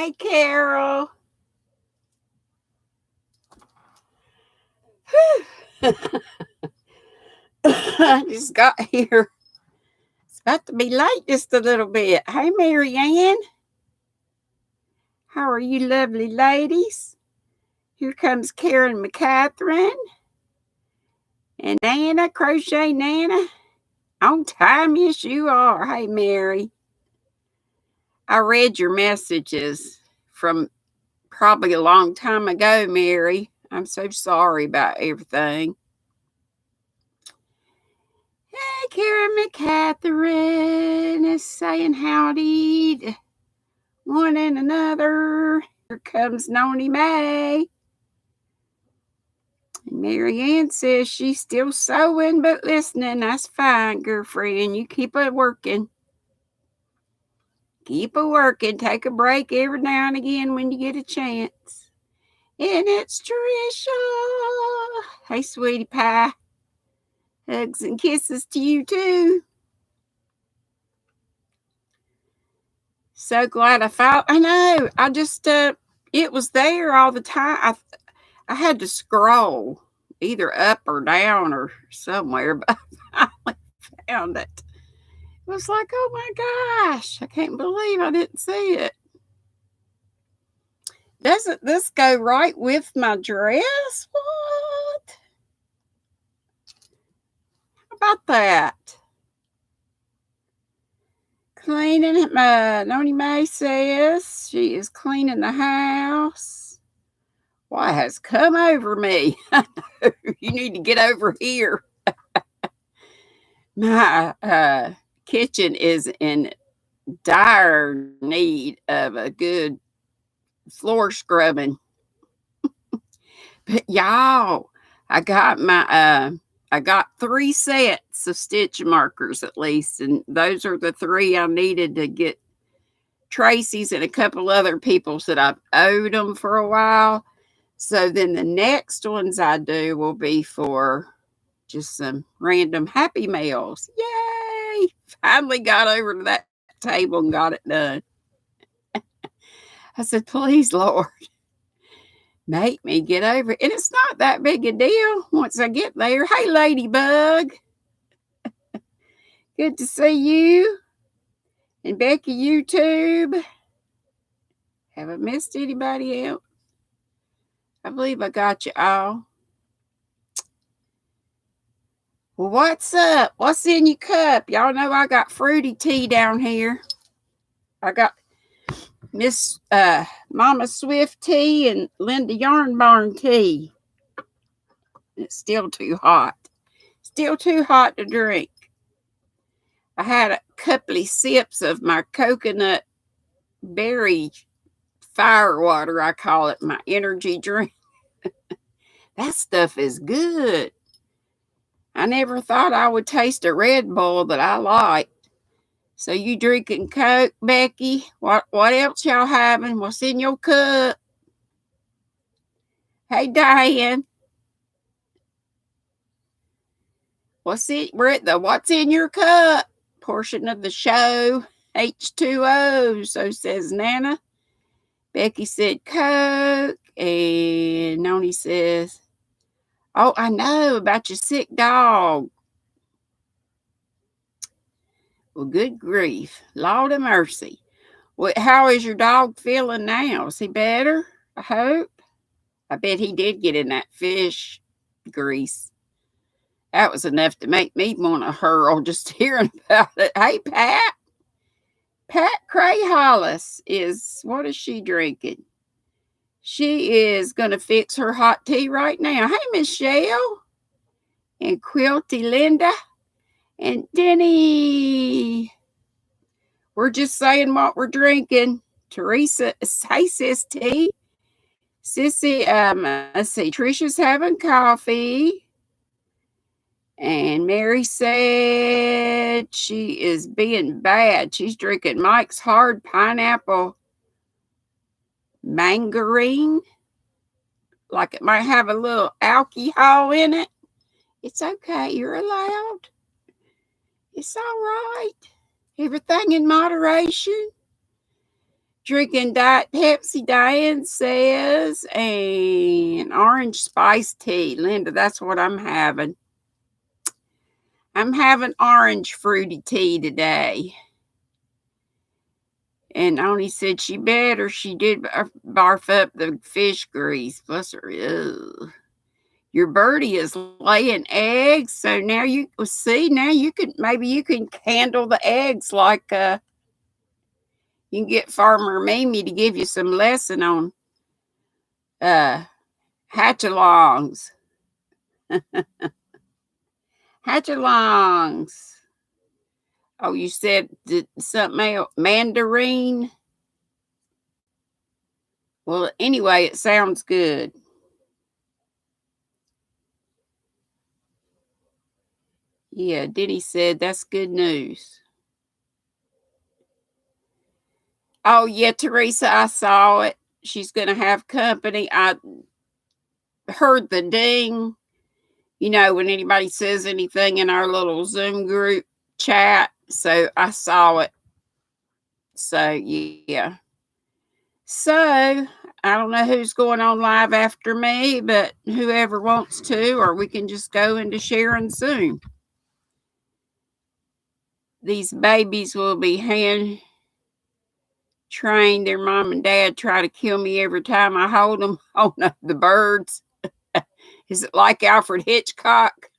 Hey, Carol. I just got here. It's about to be late just a little bit. Hey, Marianne. How are you lovely ladies? Here comes Karen McCatherine and Nana, Crochet Nana. On time, yes, you are. Hey, Mary. I read your messages from probably a long time ago, Mary. I'm so sorry about everything. Hey, Karen McCatherine is saying howdy to one and another. Here comes Noni May. And Marianne says she's still sewing but listening. That's fine, girlfriend. You keep it working. Keep it working. Take a break every now and again when you get a chance. And it's Trisha. Hey, sweetie pie. Hugs and kisses to you too. So glad I found. I know. I just it was there all the time. I had to scroll either up or down or somewhere, but I finally found it. It was like, oh my gosh, I can't believe I didn't see it. Doesn't this go right with my dress? What? How about that? Cleaning, Noni May says she is cleaning the house. What has come over me? You need to get over here. My kitchen is in dire need of a good floor scrubbing. But y'all, I got 3 sets of stitch markers at least, and those are the 3 I needed to get Tracy's and a couple other people's that I've owed them for a while. So then the next ones I do will be for just some random Happy Meals. Yay! Finally got over to that table and got it done. I said, please, Lord, make me get over it. And it's not that big a deal once I get there. Hey, Ladybug. Good to see you. And Becky YouTube. Haven't missed anybody else. I believe I got you all. Well, what's up? What's in your cup? Y'all know I got fruity tea down here. I got Miss Mama Swift tea and Linda Yarn Barn tea. It's still too hot. Still too hot to drink. I had a couple of sips of my coconut berry fire water, I call it, my energy drink. That stuff is good. I never thought I would taste a Red Bull that I liked. So you drinking Coke, Becky? What else y'all having? What's in your cup? Hey, Diane. We're at the what's in your cup portion of the show. H2O, so says Nana. Becky said Coke, and Noni says, oh, I know about your sick dog. Well, good grief. Lord of mercy. Well, how is your dog feeling now? Is he better? I hope. I bet he did get in that fish grease. That was enough to make me want to hurl just hearing about it. Hey, Pat. Pat Cray Hollis what is she drinking? She is going to fix her hot tea right now. Hey, Michelle. And Quilty Linda. And Denny. We're just saying what we're drinking. Teresa, hey, sis tea. Sissy, let's see. Trisha's having coffee. And Mary said she is being bad. She's drinking Mike's Hard Pineapple Mangarine. Like it might have a little alcohol in it. It's okay. You're allowed. It's all right. Everything in moderation. Drinking Diet Pepsi, Diane says, and orange spiced tea. Linda, that's what I'm having. I'm having orange fruity tea today. And Oni said she better. She did barf up the fish grease. Bless her. Ugh. Your birdie is laying eggs. So now you see, now you can, maybe you can handle the eggs like you can get Farmer Mimi to give you some lesson on hatchalongs. Hatchalongs. Oh, you said something else. Mandarin. Well, anyway, it sounds good. Yeah, Denny said that's good news. Oh, yeah, Teresa, I saw it. She's going to have company. I heard the ding. You know, when anybody says anything in our little Zoom group chat. So I saw it. So, yeah. So, I don't know who's going on live after me, but whoever wants to, or we can just go into sharing soon. These babies will be hand trained. Their mom and dad try to kill me every time I hold them. Oh no, the birds. Is it like Alfred Hitchcock?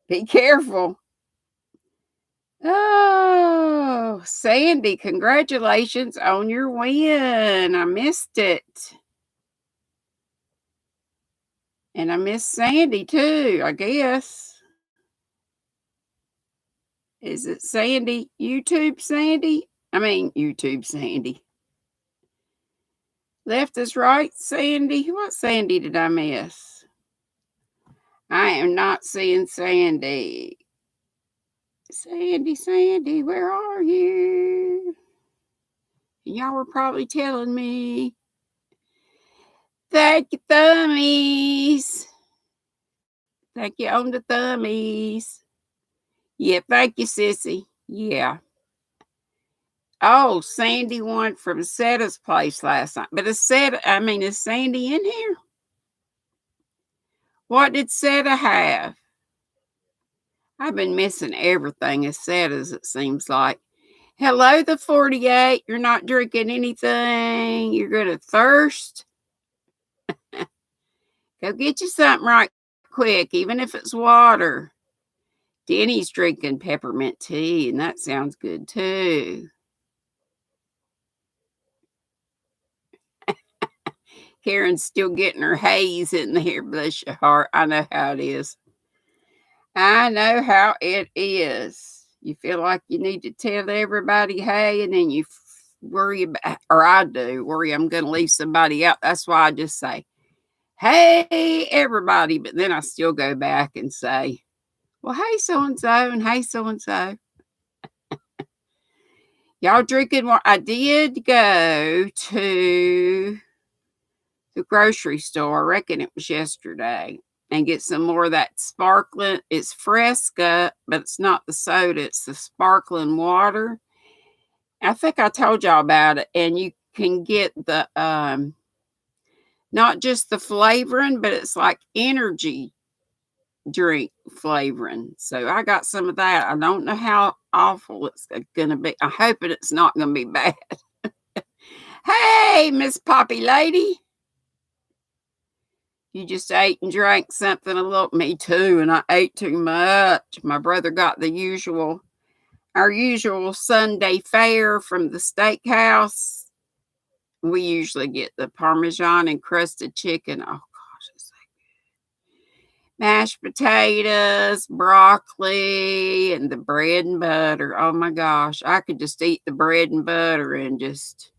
Be careful. Oh, Sandy, congratulations on your win. I missed it. And I miss Sandy too, I guess. Is it Sandy? YouTube Sandy? I mean, YouTube Sandy. Left is right, Sandy. What Sandy did I miss? I am not seeing Sandy. Sandy, where are you? Y'all were probably telling me. Thank you, thummies. Thank you on the thummies. Yeah, thank you, sissy. Yeah. Oh, Sandy won from Setta's place last night. But is Sandy in here? What did Setta have? I've been missing everything as Setta's, it seems like. Hello, the 48. You're not drinking anything. You're going to thirst. Go get you something right quick, even if it's water. Denny's drinking peppermint tea, and that sounds good too. Karen's still getting her haze in there, bless your heart. I know how it is. I know how it is. You feel like you need to tell everybody, hey, and then you worry about, or I do, worry I'm going to leave somebody out. That's why I just say, hey, everybody. But then I still go back and say, well, hey, so-and-so, and hey, so-and-so. Y'all drinking more? I did go to the grocery store. I reckon it was yesterday. And get some more of that sparkling. It's Fresca, but it's not the soda. It's the sparkling water. I think I told y'all about it. And you can get the, not just the flavoring, but it's like energy drink flavoring. So I got some of that. I don't know how awful it's going to be. I hope it's not going to be bad. Hey, Miss Poppy Lady. You just ate and drank something a little. Me too, and I ate too much. My brother got our usual Sunday fare from the steakhouse. We usually get the Parmesan encrusted chicken. Oh gosh, it's so good. Mashed potatoes, broccoli, and the bread and butter. Oh my gosh, I could just eat the bread and butter and just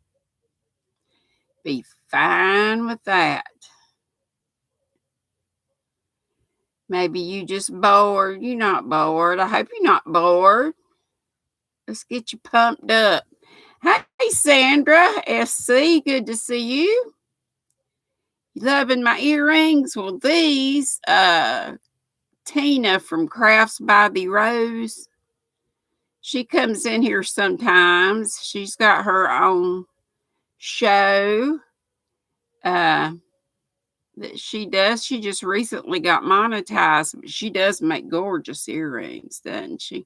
be fine with that. Maybe you just bored. You're not bored. I hope you're not bored. Let's get you pumped up. Hey, Sandra, SC, good to see you. You loving my earrings? Well, these, Tina from Crafts by the Rose, She comes in here sometimes. She's got her own show uh, that she does. She just recently got monetized, but she does make gorgeous earrings, doesn't she?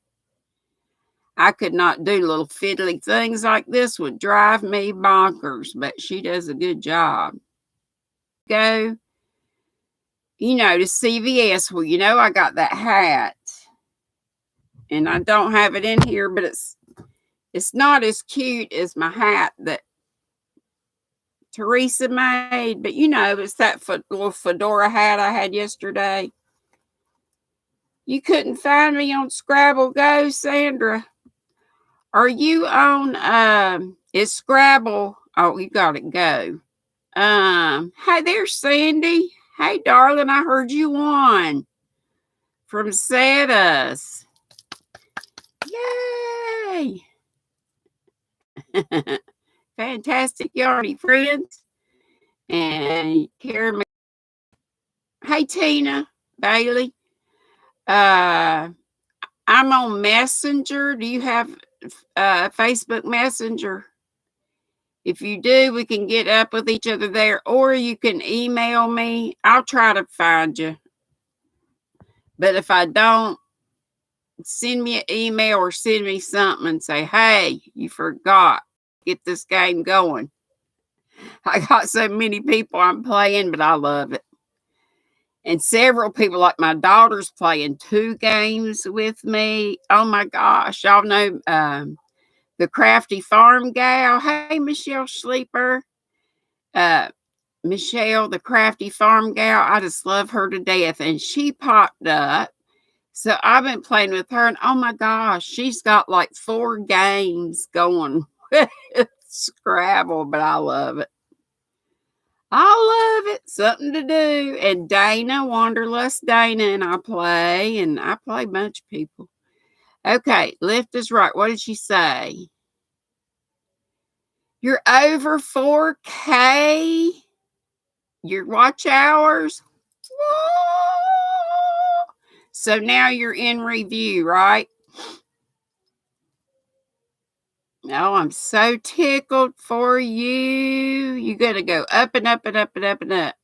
I could not do little fiddly things like this, would drive me bonkers, but she does a good job. Go, to CVS. Well, I got that hat, and I don't have it in here, but it's not as cute as my hat that Teresa made, but it's that little fedora hat I had yesterday. You couldn't find me on Scrabble Go, Sandra. Are you on is Scrabble? Oh, you got it. Go. Hey there, Sandy. Hey darling, I heard you won from Setas. Yay. Fantastic yarny friends. And Karen. Hey Tina Bailey. I'm on Messenger. Do you have Facebook Messenger? If you do, we can get up with each other there, or you can email me. I'll try to find you. But if I don't, send me an email or send me something and say, hey, you forgot. Get this game going. I got so many people I'm playing, but I love it. And several people, like my daughter's playing 2 games with me. Oh my gosh. Y'all know the Crafty Farm Gal. Hey, Michelle Sleeper. Michelle, the Crafty Farm Gal. I just love her to death. And she popped up. So I've been playing with her. And oh my gosh, she's got like 4 games going with Scrabble. But I love it. I love it. Something to do. And Dana, Wanderlust Dana, and I play a bunch of people. Okay, left is right. What did she say? You're over 4K. Your watch hours. Whoa. So now you're in review, right? Oh, I'm so tickled for you. You got to go up and up and up and up and up.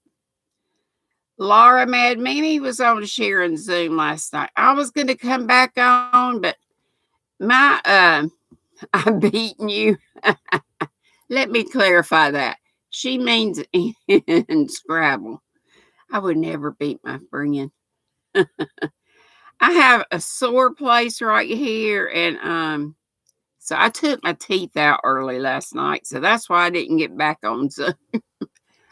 Laura Mad Mimi was on Sharon Zoom last night. I was going to come back on, but I'm beating you. Let me clarify that. She means in Scrabble. I would never beat my friend. I have a sore place right here, and so I took my teeth out early last night, so that's why I didn't get back on Zoom.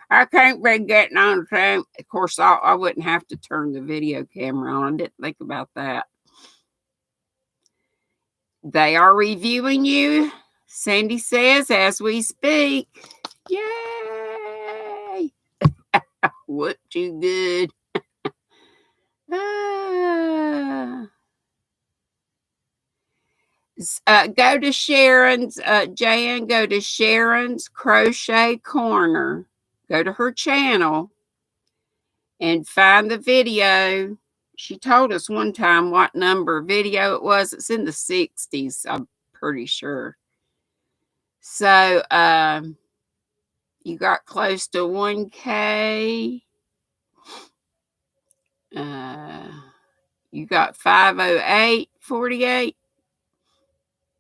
I can't be getting on Zoom. Of course, I wouldn't have to turn the video camera on. I didn't think about that. They are reviewing you, Sandy says, as we speak. Yay! Whooped you good. Go to Sharon's, Jan, go to Sharon's Crochet Corner. Go to her channel and find the video. She told us one time what number video it was. It's in the 60s, I'm pretty sure. So, you got close to 1K. You got 508.48.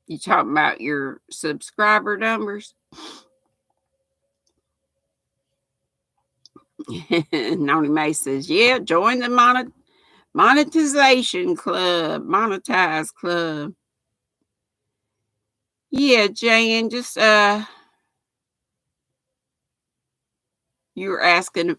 You talking about your subscriber numbers? Noni May says, yeah, join the monetization club, monetize club. Yeah, Jan, just you were asking,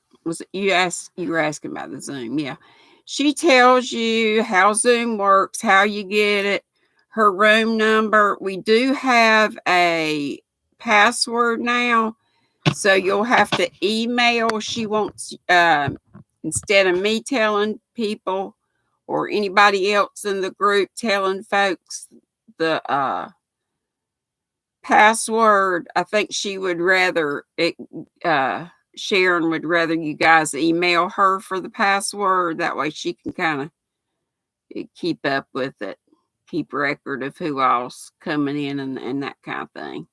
you were asking about the Zoom, yeah. She tells you how Zoom works, how you get it, her room number. We do have a password now, so you'll have to email. She wants, instead of me telling people or anybody else in the group telling folks the password, I think she would rather it, Sharon would rather you guys email her for the password. That way she can kind of keep up with it. keep record of who all's coming in and that kind of thing.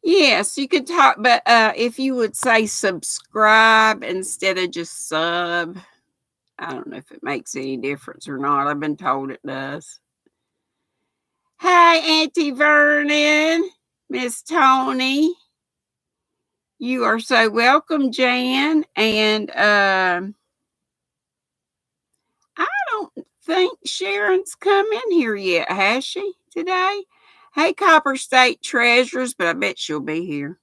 Yes, you could talk, but if you would say subscribe instead of just sub, I don't know if it makes any difference or not. I've been told it does. Hi, Auntie Vernon, Miss Tony. You are so welcome, Jan. And I don't think Sharon's come in here yet, has she, today? Hey, Copper State Treasures, but I bet she'll be here.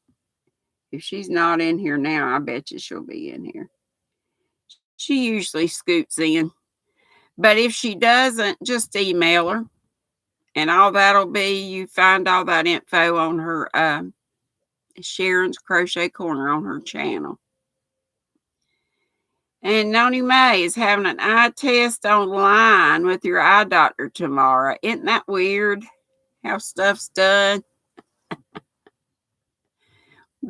If she's not in here now, I bet you she'll be in here. She usually scoots in. But if she doesn't, just email her. And all that'll be, you find all that info on her Sharon's Crochet Corner on her channel. And Noni Mae is having an eye test online with your eye doctor tomorrow. Isn't that weird how stuff's done?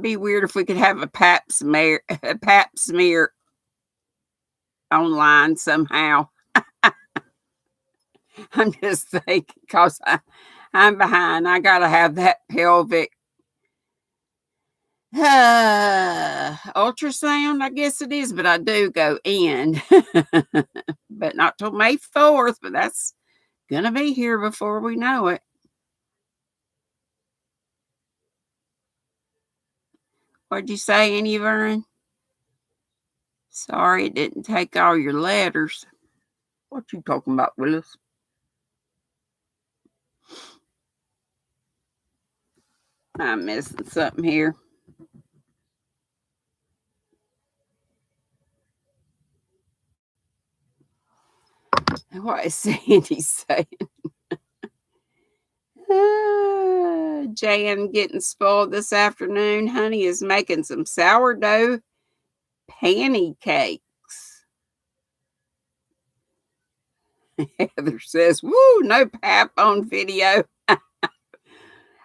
Be weird if we could have a pap smear online somehow. I'm just thinking because I'm behind. I got to have that pelvic ultrasound, I guess it is, but I do go in. But not till May 4th, but that's going to be here before we know it. What'd you say, Annie Vern? Sorry, it didn't take all your letters. What you talking about, Willis? I'm missing something here. What is Sandy saying? Jan getting spoiled this afternoon. Honey is making some sourdough pancakes. Heather says, woo, no pap on video.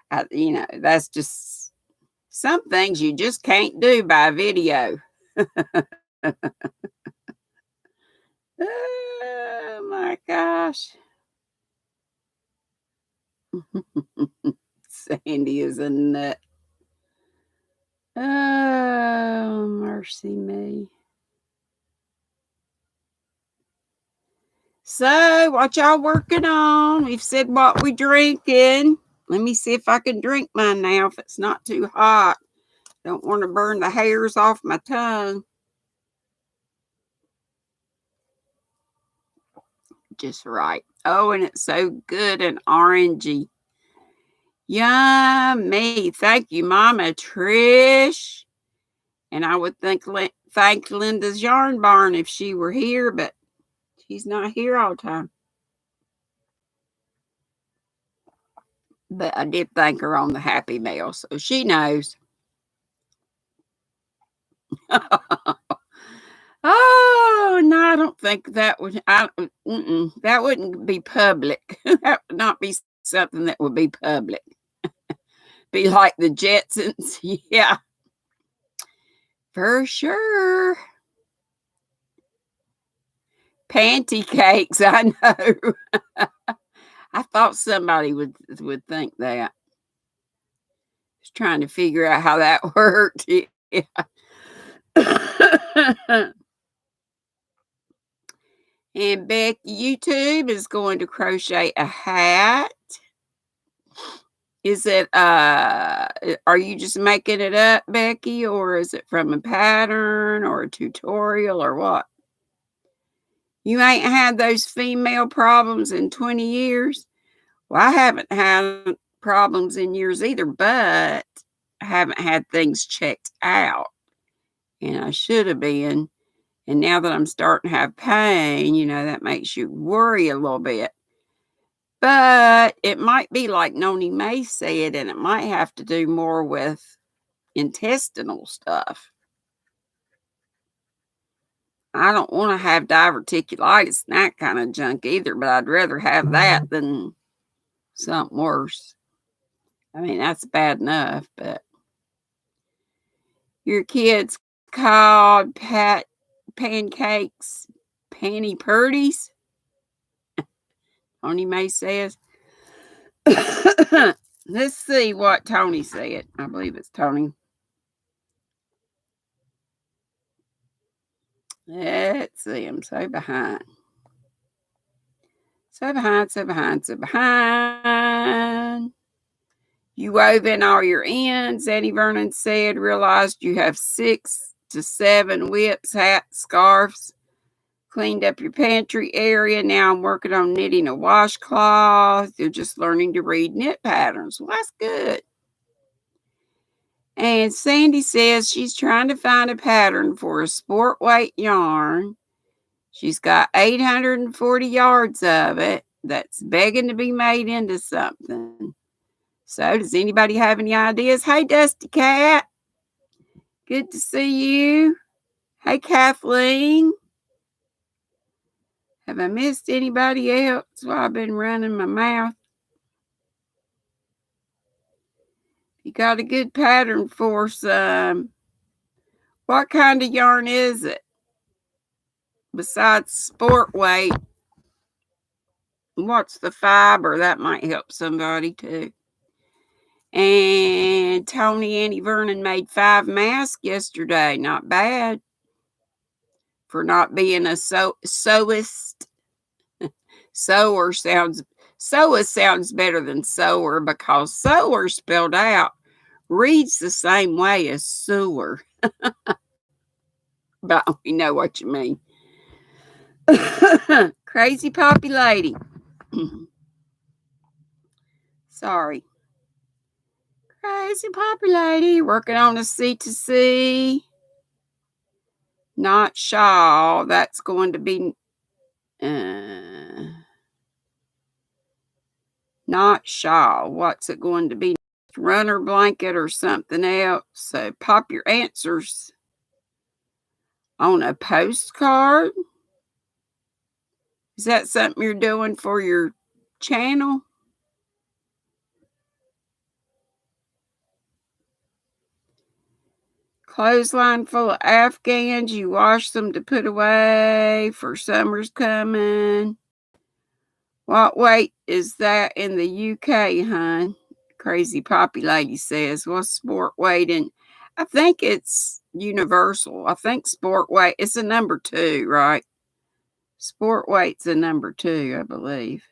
That's just some things you just can't do by video. Oh my gosh. Sandy is a nut. Oh, mercy me. So, what y'all working on? We've said what we drinking. Let me see if I can drink mine now if it's not too hot. Don't want to burn the hairs off my tongue. Just right. Oh, and it's so good and orangey. Yummy. Thank you, Mama Trish. And I would thank Linda's Yarn Barn if she were here, but she's not here all the time. But I did thank her on the Happy Mail, so she knows. Oh, no, I don't think that would. That wouldn't be public. That would not be something that would be public. Be like the Jetsons. Yeah, for sure. Panty cakes, I know. I thought somebody would think that. Just trying to figure out how that worked. Yeah. And Becky YouTube is going to crochet a hat. Is it are you just making it up, Becky, or is it from a pattern or a tutorial or what? You ain't had those female problems in 20 years? Well, I haven't had problems in years either, but I haven't had things checked out. And I should have been. And now that I'm starting to have pain, that makes you worry a little bit. But it might be like Noni Mae said, and it might have to do more with intestinal stuff. I don't want to have diverticulitis and that kind of junk either, but I'd rather have that than something worse. I mean, that's bad enough, but your kids called pancakes panty purties. Tony May says. Let's see what Tony said. I believe it's Tony. Let's see. I'm so behind. So behind. You wove in all your ends, Eddie Vernon said. Realized you have 6 to 7 whips, hats, scarves. Cleaned up your pantry area. Now I'm working on knitting a washcloth. You're just learning to read knit patterns. Well, that's good. And Sandy says she's trying to find a pattern for a sport weight yarn. She's got 840 yards of it that's begging to be made into something. So does anybody have any ideas? Hey, Dusty Cat. Good to see you. Hey, Kathleen. Have I missed anybody else while I've been running my mouth? You got a good pattern for some. What kind of yarn is it? Besides sport weight, what's the fiber? That might help somebody too. And Tony Annie Vernon made 5 masks yesterday. Not bad for not being a sewist. Sewist sounds better than sewer because sewer spelled out reads the same way as sewer. But we know what you mean. Crazy Poppy Lady. Sorry. Crazy Poppy Lady working on a C2C. Not shawl. That's going to be not shawl. What's it going to be? Runner blanket or something else? So pop your answers on a postcard. Is that something you're doing for your channel? Clothesline full of Afghans. You wash them to put away for summer's coming. What weight is that in the UK, hon? Crazy Poppy Lady says. What's sport weight? And I think it's universal. I think sport weight, it's a number 2, right? Sport weight's a number 2, I believe.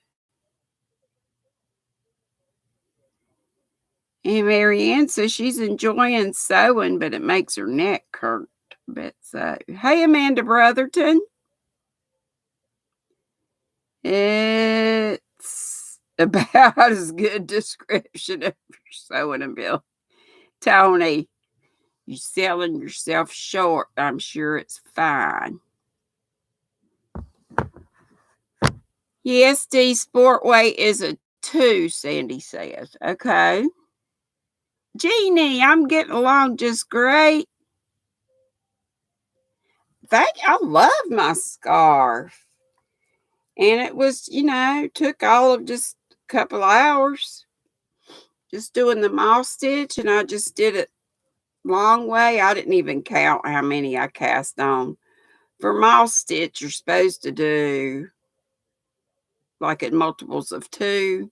And Marianne says she's enjoying sewing, but it makes her neck hurt. I bet so. Hey, Amanda Brotherton. It's about as good description of your sewing ability. Tony, you're selling yourself short. I'm sure it's fine. Yes, Dee, sport weight is a 2, Sandy says. Okay. Jeannie, I'm getting along just great. I love my scarf. And it was, took all of just a couple hours just doing the moss stitch. And I just did it long way. I didn't even count how many I cast on. For moss stitch, you're supposed to do like in multiples of 2.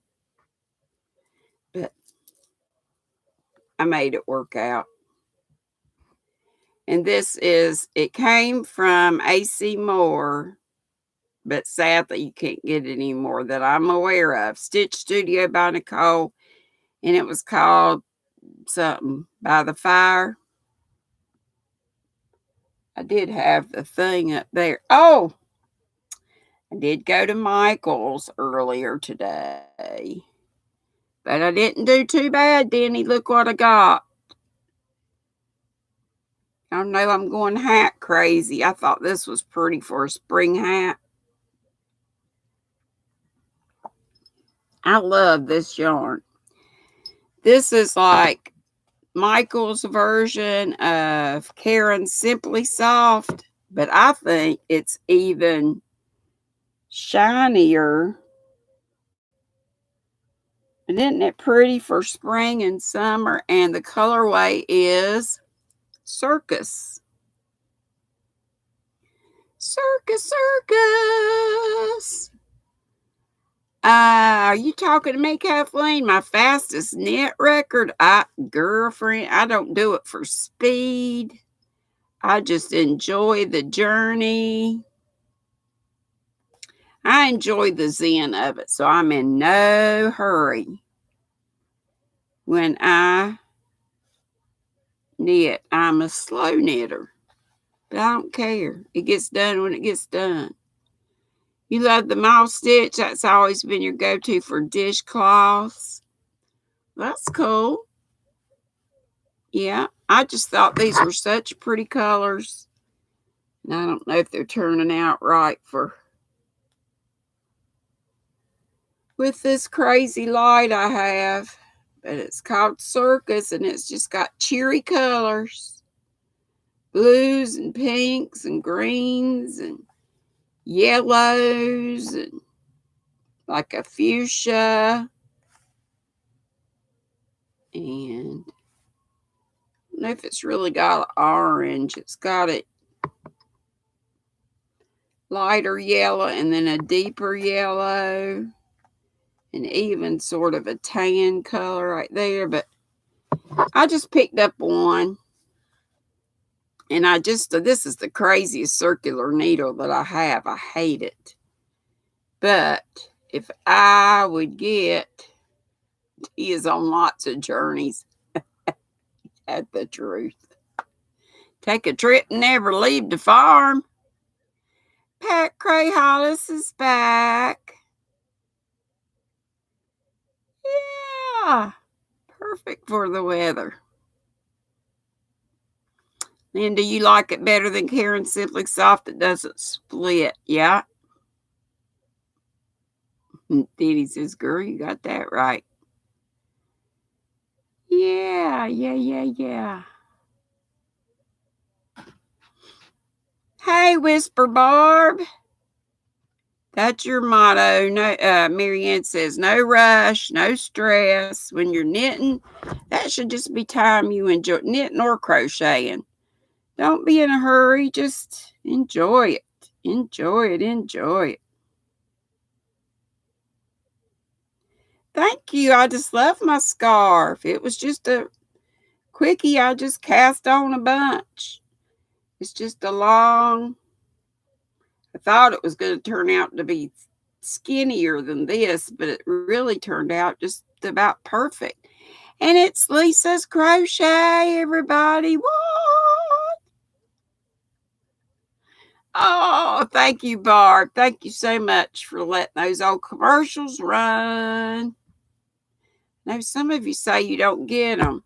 But I made it work out. And it came from AC Moore, but sadly you can't get it anymore that I'm aware of. Stitch Studio by Nicole, and it was called something by the fire. I did have the thing up there. Oh, I did go to Michael's earlier today, but I didn't do too bad, Denny. Look what I got. I know I'm going hat crazy. I thought this was pretty for a spring hat. I love this yarn. This is like Michael's version of Karen's Simply Soft, but I think it's even shinier. And isn't it pretty for spring and summer? And the colorway is Circus. Circus, circus. Are you talking to me, Kathleen? My fastest knit record? Girlfriend, I don't do it for speed. I just enjoy the journey. I enjoy the zen of it, so I'm in no hurry when I knit. I'm a slow knitter, but I don't care. It gets done when it gets done. You love the moss stitch? That's always been your go-to for dishcloths. That's cool. Yeah, I just thought these were such pretty colors. And I don't know if they're turning out right for with this crazy light I have. But it's called Circus and it's just got cheery colors. Blues and pinks and greens and yellows and like a fuchsia. And I don't know if it's really got orange. It's got it lighter yellow and then a deeper yellow and even sort of a tan color right there. But I just picked up one and this is the craziest circular needle that I have. I hate it. But if I would get, he is on lots of journeys at the truth. Take a trip and never leave the farm. Pat Cray Hollis is back. Yeah, perfect for the weather. And do you like it better than Karen Simply Soft that doesn't split? Yeah. Diddy says, girl, you got that right. Yeah. Hey, Whisper Barb. That's your motto. No, Marianne says, no rush, no stress. When you're knitting, that should just be time you enjoy knitting or crocheting. Don't be in a hurry. Just enjoy it. Enjoy it. Thank you. I just love my scarf. It was just a quickie. I just cast on a bunch. It's just a long. I thought it was going to turn out to be skinnier than this, but it really turned out just about perfect. And it's Lisa's Crochet, everybody. What? Oh, thank you, Barb. Thank you so much for letting those old commercials run. Now, some of you say you don't get them.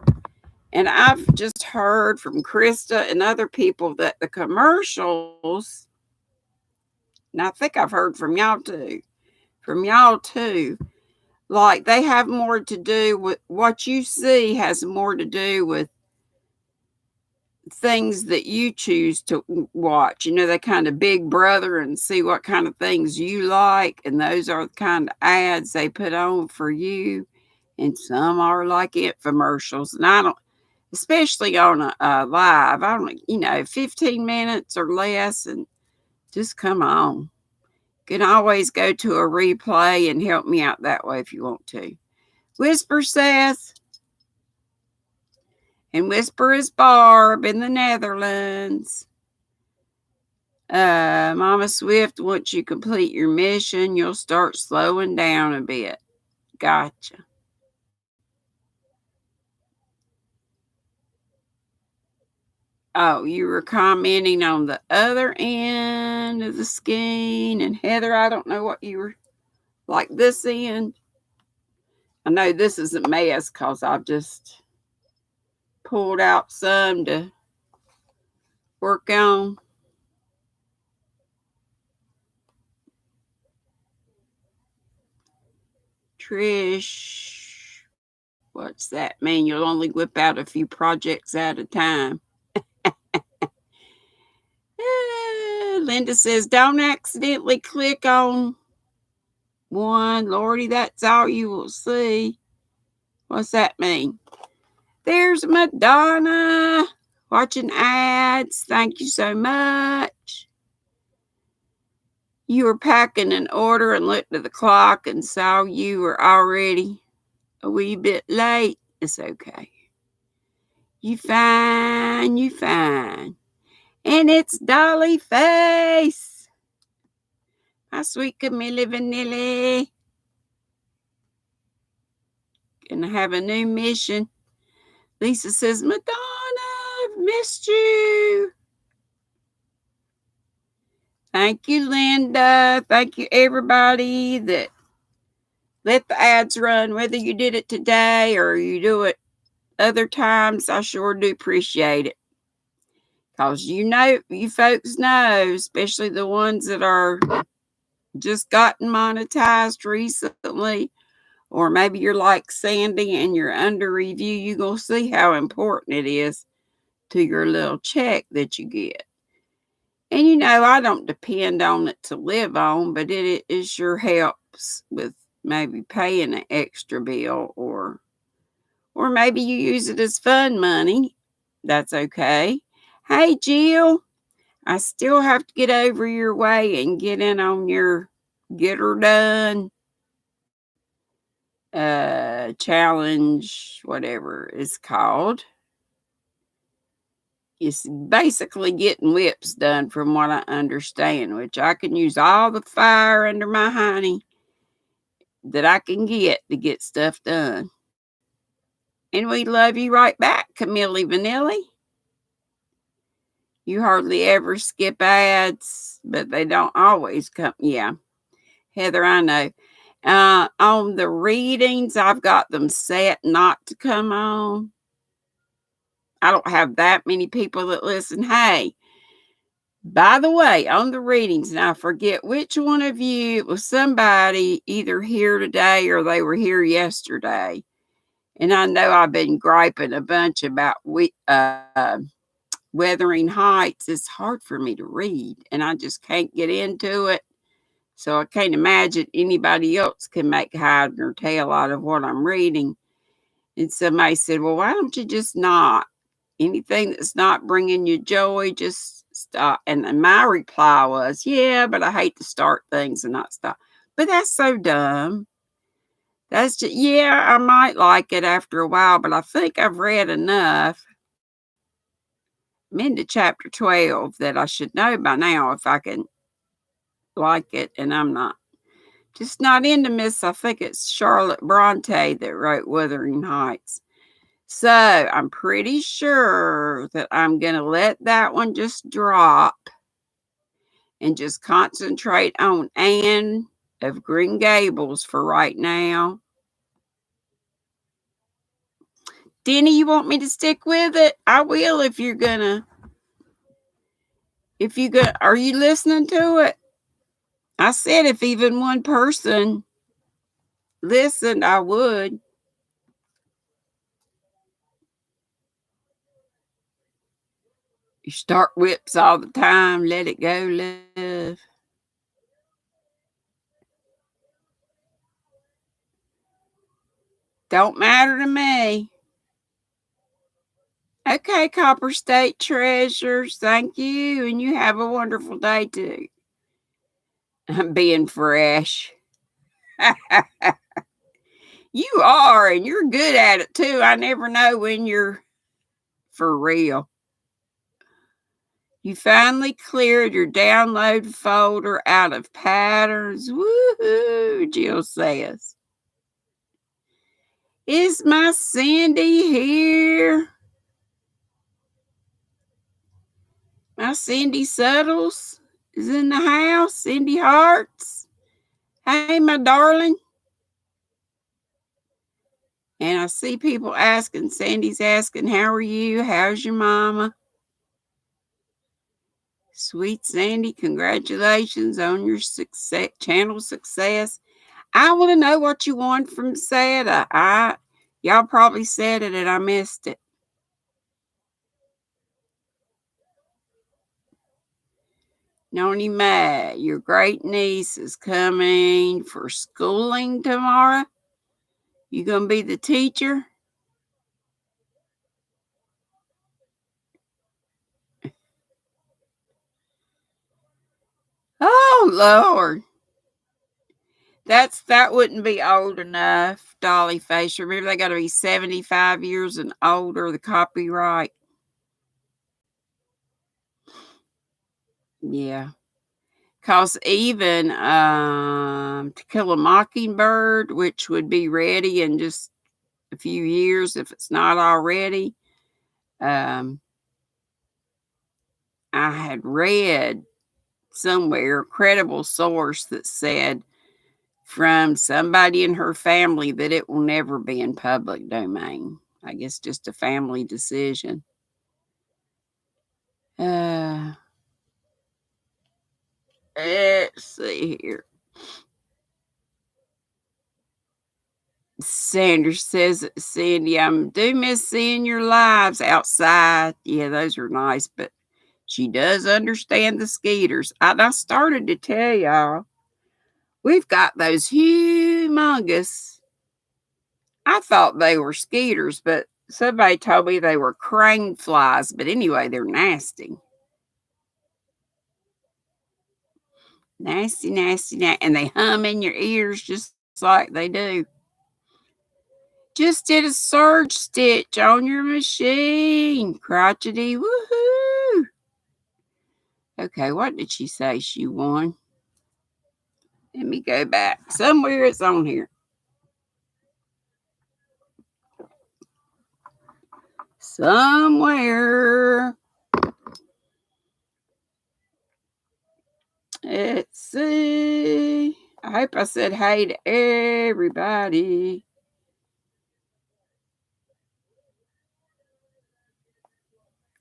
And I've just heard from Krista and other people that the commercials, and I think I've heard from y'all too, like they have more to do with what you see, has more to do with things that you choose to watch. You know, they kind of big brother and see what kind of things you like. And those are the kind of ads they put on for you. And some are like infomercials. And I don't, especially on a live, I don't, 15 minutes or less. And just come on. You can always go to a replay and help me out that way if you want to. Whisper Seth. And Whisper is Barb in the Netherlands. Mama Swift, once you complete your mission, you'll start slowing down a bit. Gotcha. Oh, you were commenting on the other end of the skein. And Heather, I don't know what you were like this end. I know this is a mess because I've just pulled out some to work on. Trish, what's that mean? You'll only whip out a few projects at a time. Linda says, don't accidentally click on one. Lordy, that's all you will see. What's that mean? There's Madonna watching ads. Thank you so much. You were packing an order and looked at the clock and saw you were already a wee bit late. It's okay. You fine, you fine. And it's Dolly Face. My sweet Camilla Vanilli. Gonna have a new mission. Lisa says, Madonna, I've missed you. Thank you, Linda. Thank you, everybody that let the ads run, whether you did it today or you do it other times. I sure do appreciate it. Because you folks know, especially the ones that are just gotten monetized recently, or maybe you're like Sandy and you're under review, you're going to see how important it is to your little check that you get. And I don't depend on it to live on, but it sure helps with maybe paying an extra bill, or maybe you use it as fun money. That's okay. Hey, Jill, I still have to get over your way and get in on your get her done challenge, whatever it's called. It's basically getting whips done from what I understand, which I can use all the fire under my honey that I can get to get stuff done. And we love you right back, Camille Vanilli. You hardly ever skip ads, but they don't always come. Yeah, Heather, I know. On the readings, I've got them set not to come on. I don't have that many people that listen. Hey, by the way, on the readings, and I forget which one of you, it was somebody either here today or they were here yesterday. And I know I've been griping a bunch about Wuthering Heights. It's hard for me to read, and I just can't get into it. So I can't imagine anybody else can make head nor tail out of what I'm reading. And somebody said, well, why don't you just not? Anything that's not bringing you joy, just stop. And then my reply was, yeah, but I hate to start things and not stop. But that's so dumb. That's just, yeah, I might like it after a while, but I think I've read enough. I'm into chapter 12 that I should know by now if I can like it, and I'm not. Just not into I think it's Charlotte Bronte that wrote Wuthering Heights. So I'm pretty sure that I'm going to let that one just drop and just concentrate on Anne of Green Gables for right now. Denny, you want me to stick with it? I will if you're gonna. Are you listening to it? I said if even one person listened, I would. You start whips all the time. Let it go, love. Don't matter to me. Okay, Copper State Treasures. Thank you. And you have a wonderful day too. I'm being fresh. You are, and you're good at it too. I never know when you're for real. You finally cleared your download folder out of patterns. Woohoo, Jill says. Is my Cindy here? My Cindy Suttles is in the house. Cindy Hearts. Hey, my darling. And I see people asking, Sandy's asking, how are you? How's your mama? Sweet Sandy, congratulations on your channel success. I want to know what you want from Santa. Y'all probably said it and I missed it. Noni Mae, your great niece is coming for schooling tomorrow. You gonna be the teacher? Oh, Oh, Lord. That wouldn't be old enough, Dolly Face. Remember, they gotta be 75 years and older, the copyright. Yeah. 'Cause even, To Kill a Mockingbird, which would be ready in just a few years if it's not already, um, I had read somewhere, credible source that said from somebody in her family that it will never be in public domain. I guess just a family decision. Uh, let's see here. Sanders says, Cindy, I do miss seeing your lives outside. Yeah, those are nice, but she does understand the skeeters. I started to tell y'all, we've got those humongous. I thought they were skeeters, but somebody told me they were crane flies. But anyway, they're nasty. Nasty, nasty, and they hum in your ears just like they do. Just did a surge stitch on your machine. Crotchety, woohoo. Okay, what did she say she won? Let me go back. Somewhere it's on here. Somewhere. Let's see. I hope I said hey to everybody.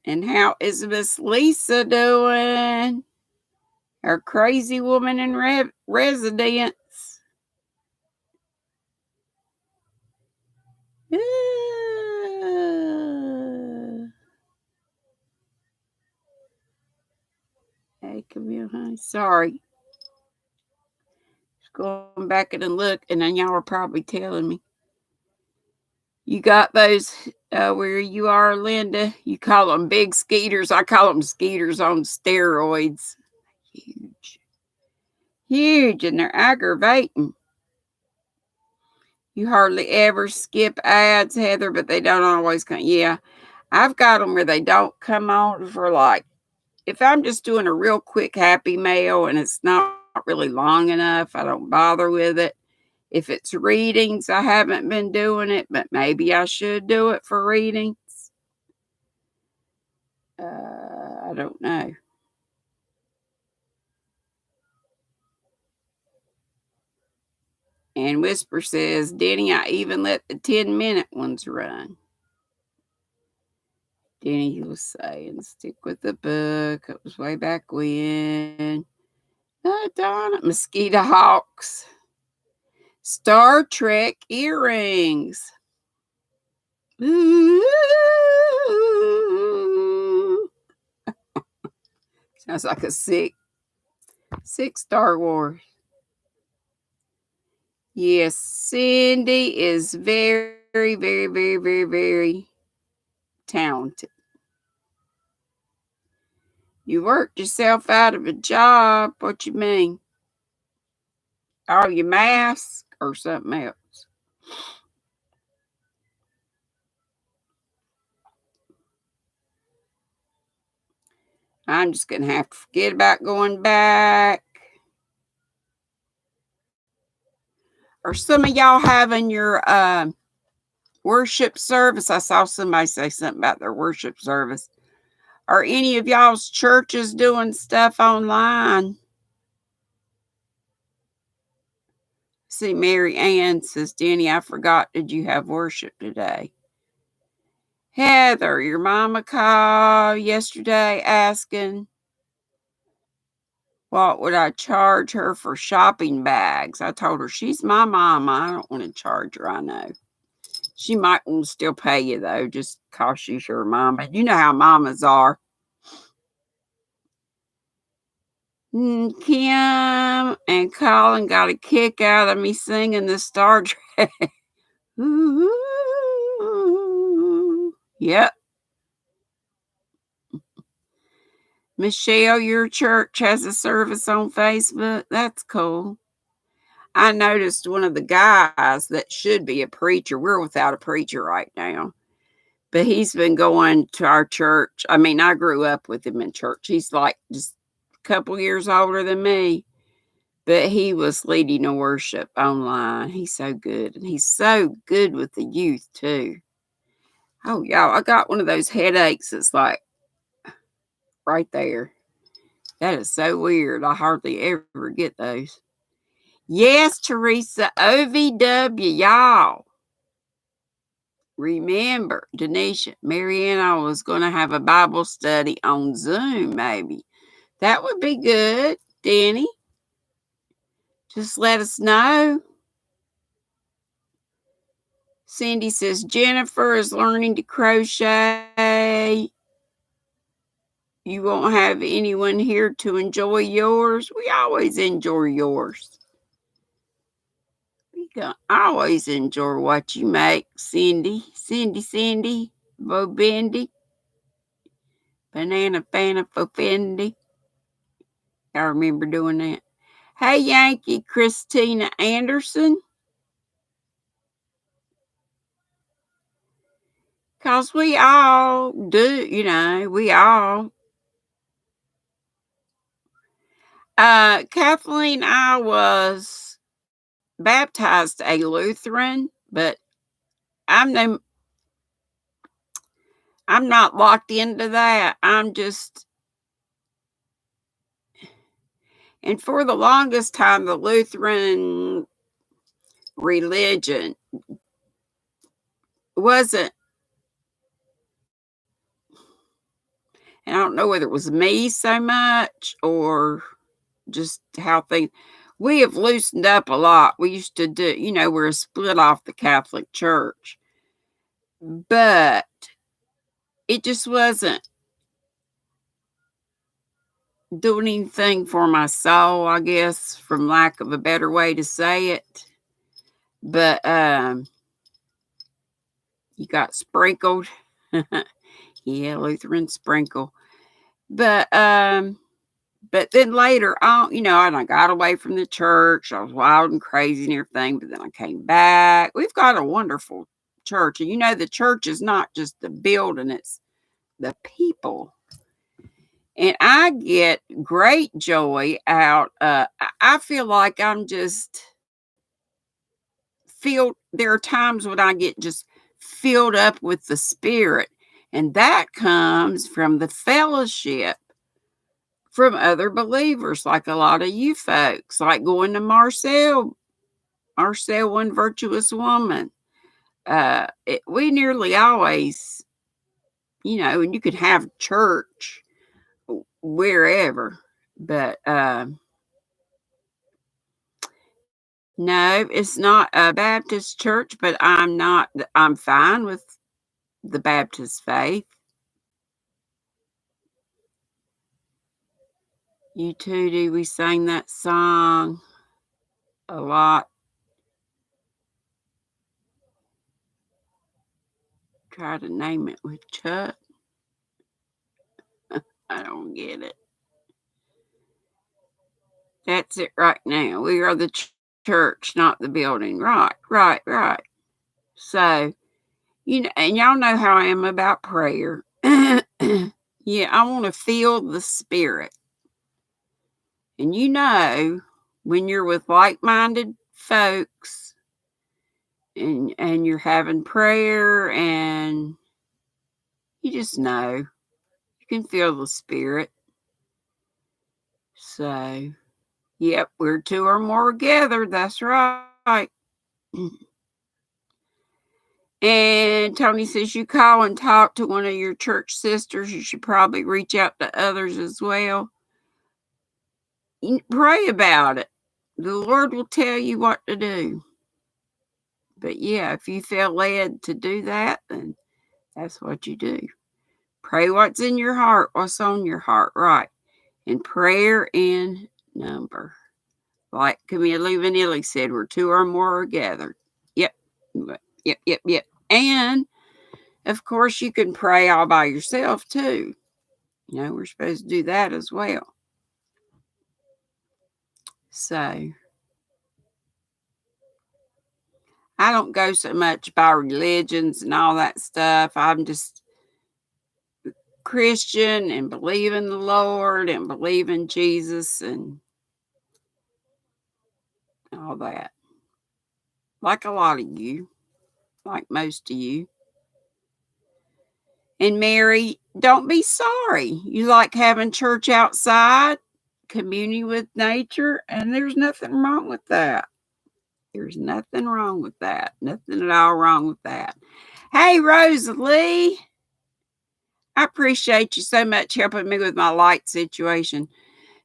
And how is Miss Lisa doing? Our crazy woman in residence. Hey, Camille, honey. Sorry. Just going back and look, and then y'all are probably telling me. You got those where you are, Linda? You call them big skeeters. I call them skeeters on steroids. Huge. Huge, and they're aggravating. You hardly ever skip ads, Heather, but they don't always come. Yeah, I've got them where they don't come on for like, if I'm just doing a real quick Happy Mail and it's not really long enough, I don't bother with it. If it's readings, I haven't been doing it, but maybe I should do it for readings. I don't know. And Whisper says, Denny, I even let the 10-minute ones run. Denny was saying, stick with the book. It was way back when. Oh, darn it. Mosquito hawks. Star Trek earrings. Ooh. Sounds like a sick Star Wars. Yes, Cindy is very, very, very, very, very talented. You worked yourself out of a job. What you mean? Oh, your mask or something else? I'm just going to have to forget about going back. Are some of y'all having your worship service? I saw somebody say something about their worship service. Are any of y'all's churches doing stuff online? See, Mary Ann says, Denny, I forgot. Did you have worship today? Heather, your mama called yesterday asking what would I charge her for shopping bags. I told her she's my mama. I don't want to charge her, I know. She might want to still pay you, though, just because she's your mama. You know how mamas are. Kim and Colin got a kick out of me singing the Star Trek. Ooh, yep. Michelle, your church has a service on Facebook. That's cool. I noticed one of the guys that should be a preacher. We're without a preacher right now, but he's been going to our church. I mean, I grew up with him in church. He's like just a couple years older than me, but he was leading a worship online. He's so good. And he's so good with the youth, too. Oh, y'all, I got one of those headaches that's like right there. That is so weird. I hardly ever get those. Yes, Teresa, OVW, y'all. Remember, Denisha, Marianne, was going to have a Bible study on Zoom, maybe. That would be good, Danny. Just let us know. Cindy says, Jennifer is learning to crochet. You won't have anyone here to enjoy yours. We always enjoy yours. I always enjoy what you make, Cindy. Cindy, Bobendi, Banana Fana Fofendi. I remember doing that. Hey, Yankee, Christina Anderson. Because we all do, we all. Kathleen, I was baptized a Lutheran, but I'm not locked into that. And for the longest time, the Lutheran religion wasn't, and I don't know whether it was me so much or just how things, we have loosened up a lot. We used to do, we're split off the Catholic Church, but it just wasn't doing anything for my soul, I guess, from lack of a better way to say it. But you got sprinkled. Yeah, Lutheran sprinkle. But then later on, and I got away from the church. I was wild and crazy and everything, but then I came back. We've got a wonderful church. And the church is not just the building, it's the people. And I get great joy out. I feel like I'm just there are times when I get just filled up with the Spirit. And that comes from the fellowship from other believers, like a lot of you folks, like going to Marcel, One Virtuous Woman. We nearly always, and you could have church wherever, but no, it's not a Baptist church, but I'm fine with the Baptist faith. You too, do we sang that song a lot? Try to name it with Chuck. I don't get it. That's it right now. We are the church, not the building. Right. So, and y'all know how I am about prayer. Yeah, I want to feel the Spirit. And when you're with like-minded folks and you're having prayer and you just know, you can feel the Spirit. So, yep, we're two or more gathered. That's right. And Tony says, you call and talk to one of your church sisters. You should probably reach out to others as well. Pray about it. The Lord will tell you what to do. But yeah, if you feel led to do that, then that's what you do. Pray what's in your heart, what's on your heart, right? And prayer in number. Like Camille Vanilli said, we're two or more gathered. Yep. And of course, you can pray all by yourself too. We're supposed to do that as well. So I don't go so much by religions and all that stuff. I'm just Christian and believe in the Lord and believe in Jesus and all that. Like a lot of you, like most of you. And Mary, don't be sorry. You like having church outside, communing with nature, and there's nothing wrong with that. There's nothing wrong with that. Nothing at all wrong with that. Hey, Rosalie, I appreciate you so much helping me with my light situation.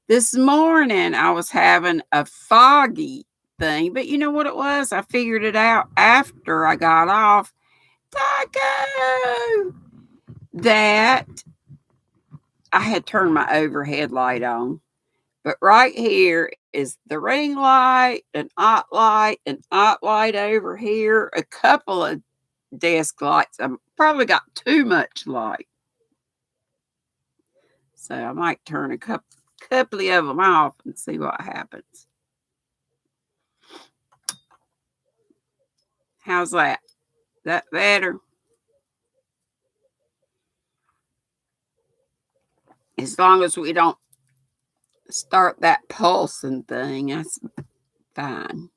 This morning, I was having a foggy thing, but you know what it was? I figured it out after I got off. Taco! That I had turned my overhead light on. But right here is the ring light, an ot light over here, a couple of desk lights. I probably got too much light. So I might turn a couple of them off and see what happens. How's that? That better? As long as we don't start that pulsing thing, that's fine.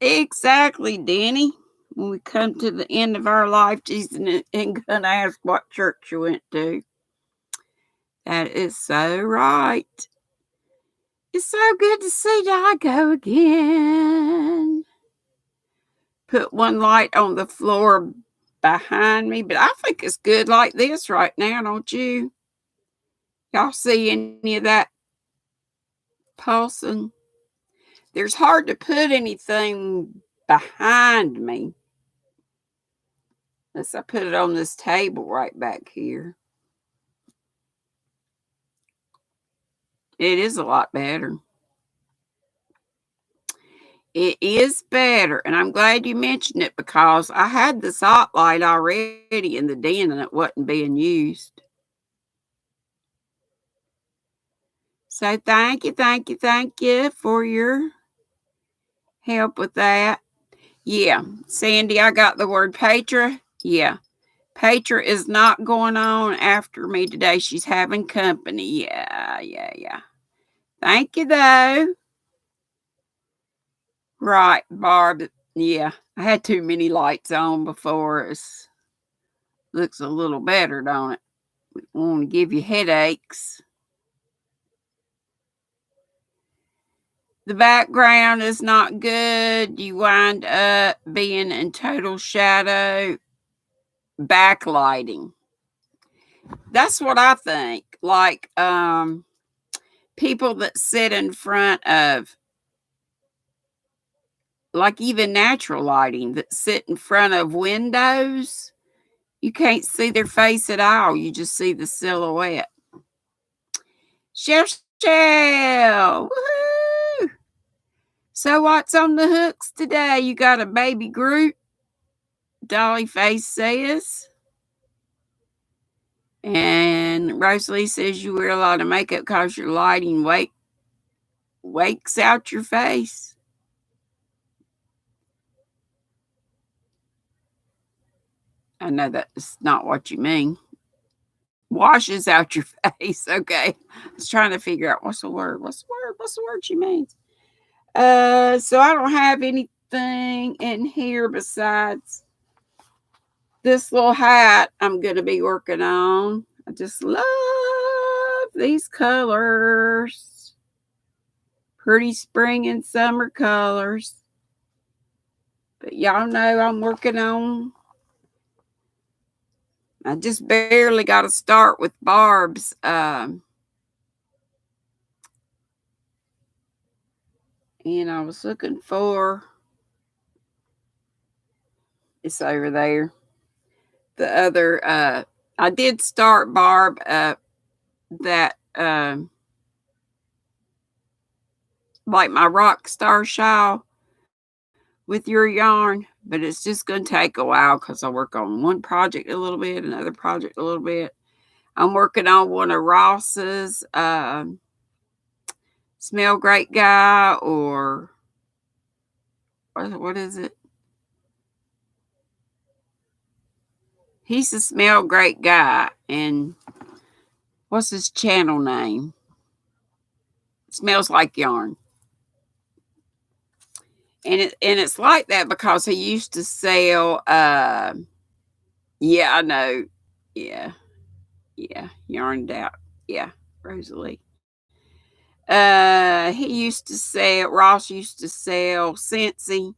Exactly, Danny. When we come to the end of our life, Jesus ain't gonna ask what church you went to. That is so right. It's so good to see Dago again. Put one light on the floor behind me, but I think it's good like this right now, don't you? Y'all see any of that pulsing? There's hard to put anything behind me. Unless I put it on this table right back here. It is a lot better. It is better, and I'm glad you mentioned it because I had the salt light already in the den and it wasn't being used. So thank you for your help with that. Yeah, Sandy, I got the word Petra. Yeah, Petra is not going on after me today. She's having company. Yeah. Thank you, though. Right, Barb. Yeah, I had too many lights on before. It looks a little better, don't it? We want to give you headaches. The background is not good. You wind up being in total shadow. Backlighting. That's what I think. Like people that sit in front of, like even natural lighting, that sit in front of windows, you can't see their face at all. You just see the silhouette. Shell. Woohoo! So what's on the hooks today? You got a baby Groot? Dolly Face says. And Rosalie says you wear a lot of makeup because your lighting wakes out your face. I know that's not what you mean. Washes out your face. Okay. I was trying to figure out what's the word she means. So I don't have anything in here besides this little hat I'm gonna be working on. I just love these colors. Pretty spring and summer colors. But y'all know I'm working on. I just barely got to start with Barb's and I was looking for, it's over there, the other I did start Barb that like my rock star shawl with your yarn, but it's just going to take a while because I work on one project a little bit, another project a little bit. I'm working on one of Ross's Smell Great Guy, or what is it? He's a Smell Great Guy, and what's his channel name? Smells Like Yarn. And it's like that because he used to sell yeah, I know. Yeah. Yeah. Yarned Out. Yeah. Rosalie. He used to sell Ross used to sell Scentsy.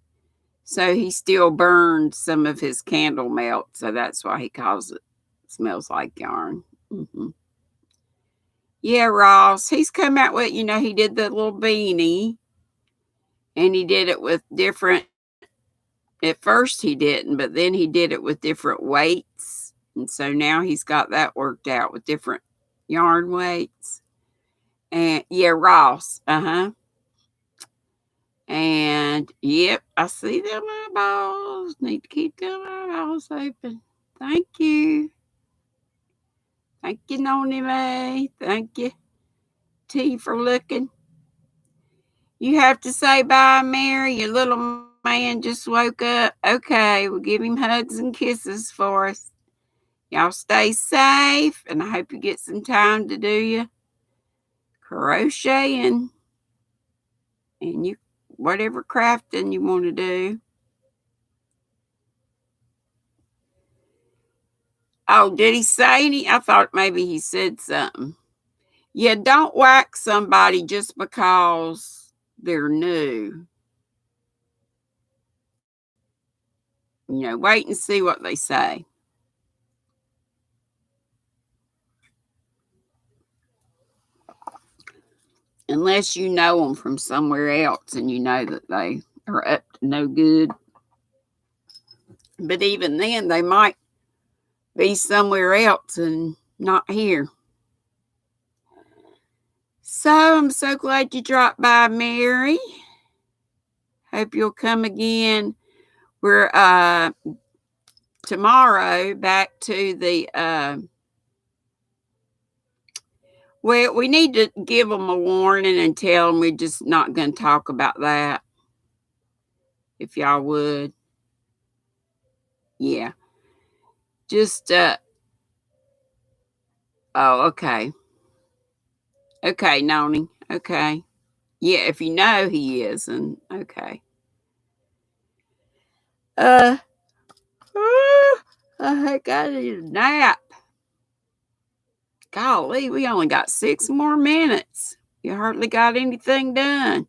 So he still burned some of his candle melt. So that's why he calls it Smells Like Yarn. Yeah, Ross. He's come out with, he did the little beanie, and he did it with different. At first he didn't, but then he did it with different weights. And so now he's got that worked out with different yarn weights. And yeah, Ross. Uh-huh. And yep, I see them eyeballs. Need to keep them eyeballs open. Thank you. Thank you, Noni May. Thank you, T, for looking. You have to say bye, Mary. Your little man just woke up. Okay, we'll give him hugs and kisses for us. Y'all stay safe, and I hope you get some time to do your crocheting and you whatever crafting you want to do. Oh, did he say any? I thought maybe he said something. Yeah, don't whack somebody just because they're new. Wait and see what they say. Unless you know them from somewhere else and you know that they are up to no good. But even then, they might be somewhere else and not here. So I'm so glad you dropped by, Mary. Hope you'll come again. We're tomorrow back to the well, we need to give them a warning and tell them we're just not going to talk about that. If y'all would. Yeah. Just oh, okay. Okay, Noni. Okay. Yeah, if you know he is, and okay. Uh I got a nap. Golly, we only got 6 more minutes. You hardly got anything done.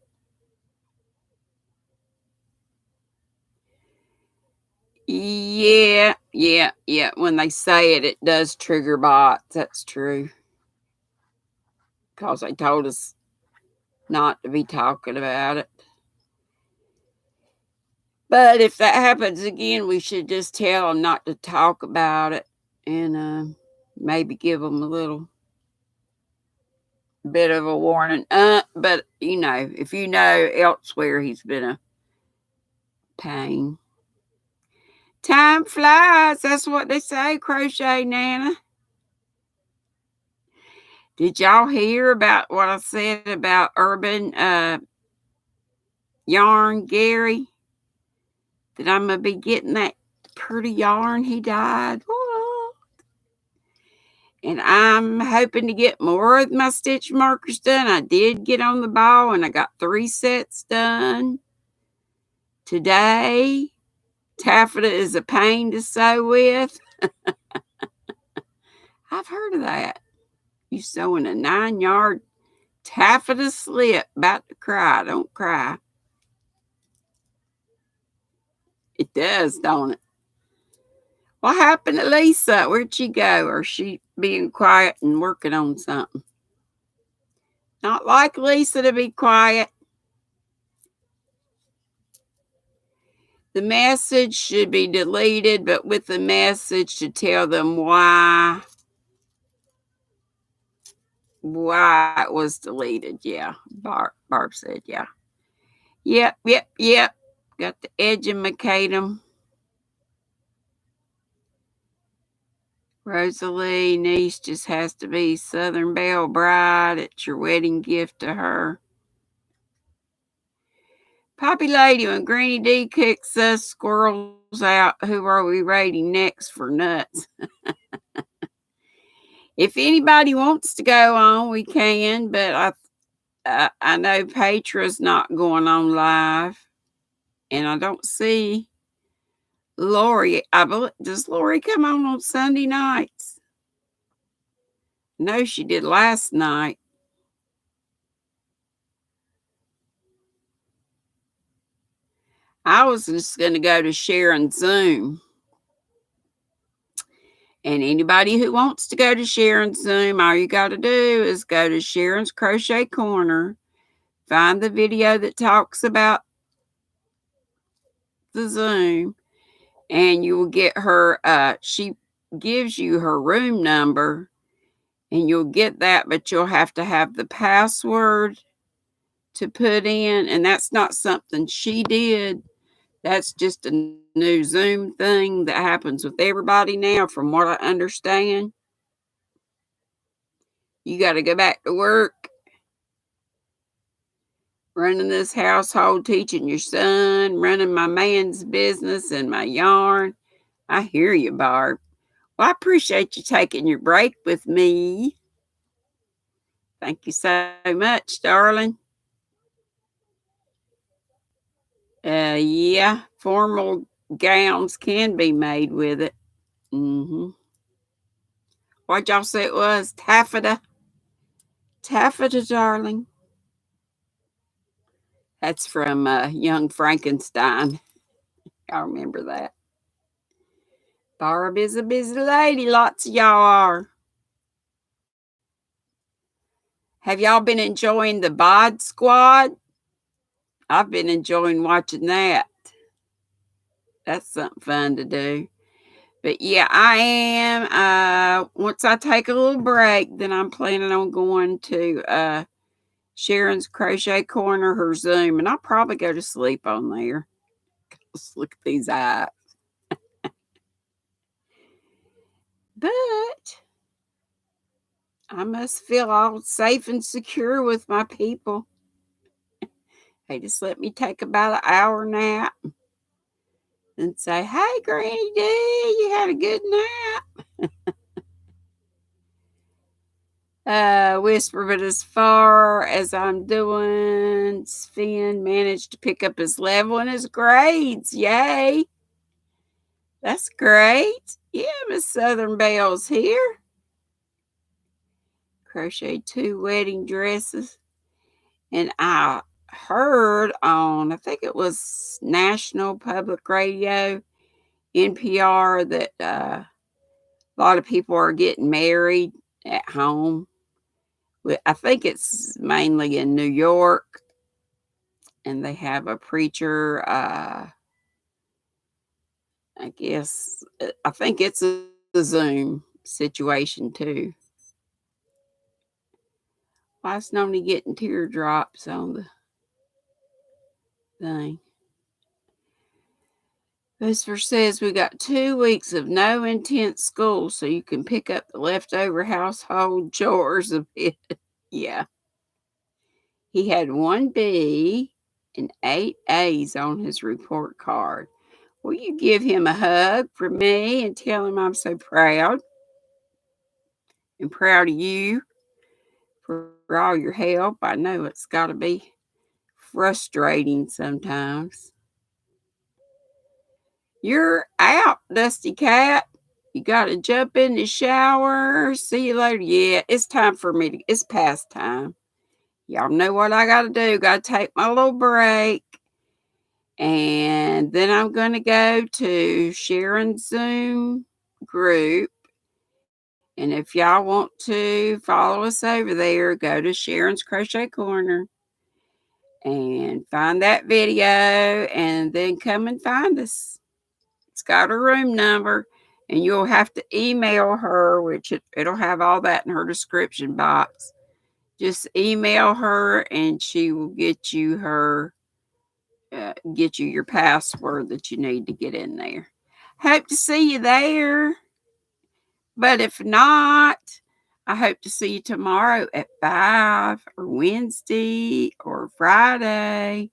Yeah. When they say it, it does trigger bots. That's true. Because they told us not to be talking about it. But if that happens again, we should just tell them not to talk about it and maybe give them a little bit of a warning. But if you know elsewhere he's been a pain. Time flies. That's what they say, Crochet Nana. Did y'all hear about what I said about Urban Yarn Gary? That I'm going to be getting that pretty yarn he dyed. Whoa. And I'm hoping to get more of my stitch markers done. I did get on the ball and I got 3 sets done today. Taffeta is a pain to sew with. I've heard of that. You sewing a 9-yard taffeta slip. About to cry. Don't cry. It does, don't it? What happened to Lisa? Where'd she go? Or is she being quiet and working on something? Not like Lisa to be quiet. The message should be deleted, but with the message to tell them why it was deleted. Yeah, Barb said, yeah. Yep. Got the edge of macadam. Rosalie, niece just has to be Southern Belle bride. It's your wedding gift to her. Poppy Lady, when GrannyDee kicks us squirrels out, who are we rating next for nuts? If anybody wants to go on, we can, but I know Petra's not going on live, and I don't see Lori. Does Lori come on Sunday nights? No, she did last night. I was just going to go to Sharon's Zoom. And anybody who wants to go to Sharon's Zoom, all you got to do is go to Sharon's Crochet Corner, find the video that talks about the Zoom, and you will get her. She gives you her room number, and you'll get that, but you'll have to have the password to put in, and that's not something she did. That's just a new Zoom thing that happens with everybody now, from what I understand. You got to go back to work, running this household, teaching your son, running my man's business and my yarn. I hear you, Barb. Well, I appreciate you taking your break with me. Thank you so much, darling. Yeah, formal gowns can be made with it. What y'all say it was? Taffeta? Taffeta, darling. That's from Young Frankenstein. I remember that. Barb is a busy lady. Lots of y'all are. Have y'all been enjoying the Bod Squad? I've been enjoying watching that. That's something fun to do. But yeah, I am. Once I take a little break, then I'm planning on going to Sharon's Crochet Corner, her Zoom, and I'll probably go to sleep on there. Let's look at these eyes. But I must feel all safe and secure with my people. They just let me take about an hour nap and say, "Hey, GrannyDee, you had a good nap." Whisper, but as far as I'm doing, Sven managed to pick up his level and his grades. Yay! That's great. Yeah, Miss Southern Belle's here. Crochet 2 wedding dresses. And I heard on, I think it was National Public Radio, NPR, that a lot of people are getting married at home. I think it's mainly in New York, and they have a preacher. I guess I think it's a Zoom situation too. Why is Noni getting teardrops on the thing? Whisper says we got 2 weeks of no intense school, so you can pick up the leftover household chores a bit. Yeah. He had 1 B and 8 A's on his report card. Will you give him a hug from me and tell him I'm so proud and proud of you for all your help? I know it's got to be frustrating sometimes. You're out, Dusty Cat. You got to jump in the shower. See you later. Yeah, it's time for me to, it's past time. Y'all know what I got to do. Got to take my little break. And then I'm going to go to Sharon's Zoom group. And if y'all want to follow us over there, go to Sharon's Crochet Corner and find that video and then come and find us. It's got her room number, and you'll have to email her, which it'll have all that in her description box. Just email her and she will get you your password that you need to get in there. Hope to see you there. But if not, I hope to see you tomorrow at 5 or Wednesday or Friday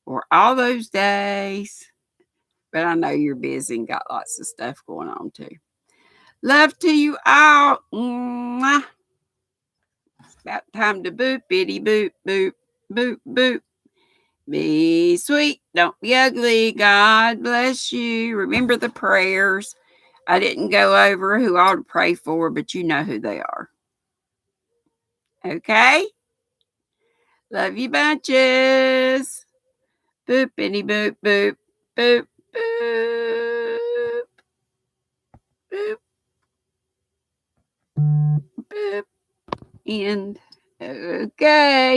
or all those days. But I know you're busy and got lots of stuff going on too. Love to you all. Mwah. It's about time to boop, bitty boop, boop, boop, boop. Be sweet. Don't be ugly. God bless you. Remember the prayers. I didn't go over who all to pray for, but you know who they are. Okay? Love you bunches. Boop, bitty boop, boop, boop, boop, boop, boop. End. Okay.